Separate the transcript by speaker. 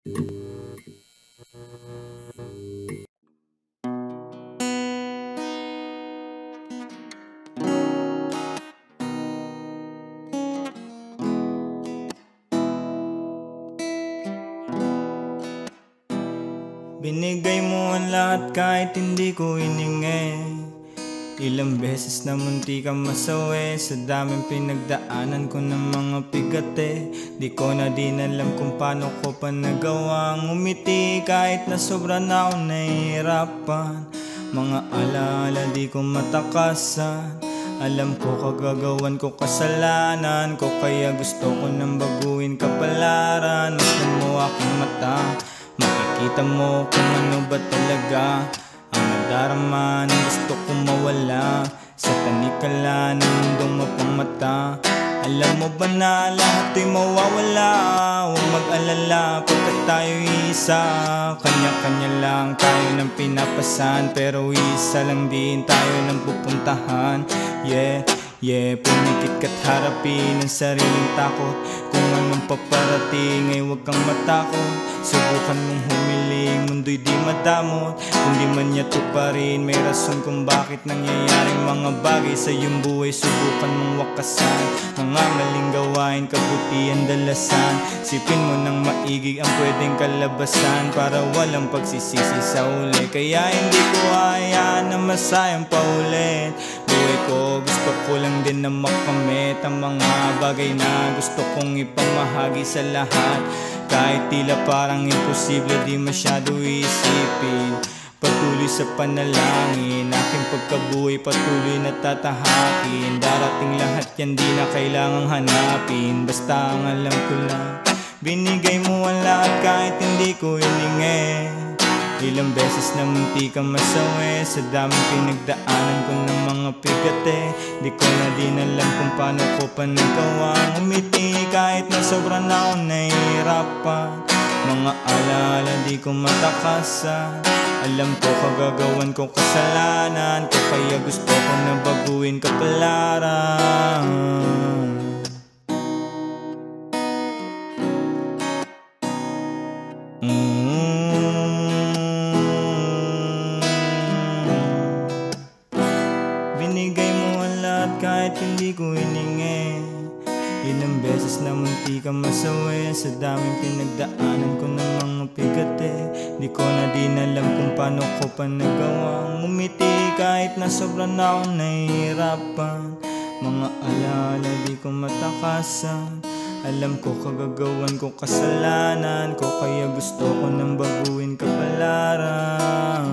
Speaker 1: Binigay mo ang lahat kahit hindi ko hiningi. Ilang beses na munti kang masawi sa daming pinagdaanan ko ng mga pigate. Di ko na din alam kung paano ko pa nagawang umiti kahit na sobra na ako nahihirapan. Mga alaala di ko matakasan. Alam ko kagagawan ko kasalanan ko, kaya gusto ko nang baguhin kapalaran. Mas mo aking mata, makikita mo kung ano ba talaga ang nadarama ng gusto kong mawala sa tanikala ng mundong mapamata. Alam mo ba na lahat ay mawawala? Huwag mag-alala pagkat tayo isa. Kanya-kanya lang tayo ng pinapasan, pero isa lang din tayo ng pupuntahan. Pumikit ka't harapin ang sariling takot. Kung anong paparating ay huwag kang matakot. Subukan mong humiling, mundo'y di madamot. Kung di man niya tuparin, may rason kung bakit nangyayaring mga bagay sa iyong buhay. Subukan mong wakasan mga maling gawain, kabutihan dalasan. Sipin mo ng maigi ang pwedeng kalabasan para walang pagsisisi sa uli. Kaya hindi ko hayaan na masayang pa ulit. Buhay ko, gusto ko lang din na makamit ang mga bagay na gusto kong ipamahagi sa lahat. Kahit tila parang imposible, di masyado isipin. Patuloy sa panalangin, aking pagkabuhay patuloy na tatahakin. Darating lahat yan, di na kailangang hanapin. Basta ang alam ko lang, binigay mo ang lahat kahit hindi ko hiningi. Ilang beses na munti kang masawi sa daming pinagdaanan ko ng mga pigate. Di ko na din alam kung paano ko pa nagawang umiti kahit na sobrang na ako nahihirapan. Mga alaala di ko matakasan. Alam ko kagagawan ko kasalanan ko, kaya gusto ko na baguhin kapalaran. Binigay mo ang lahat kahit hindi ko hiningi. Ilang beses na munti kang masawi sa daming pinagdaanan ko ng mga pigate. Di ko na din alam kung paano ko pa nagawang umiti kahit na sobrang na ako nahihirapan. Mga alaala di ko matakasan. Alam ko kagagawan ko kasalanan ko, kaya gusto ko nang baguhin kapalaran.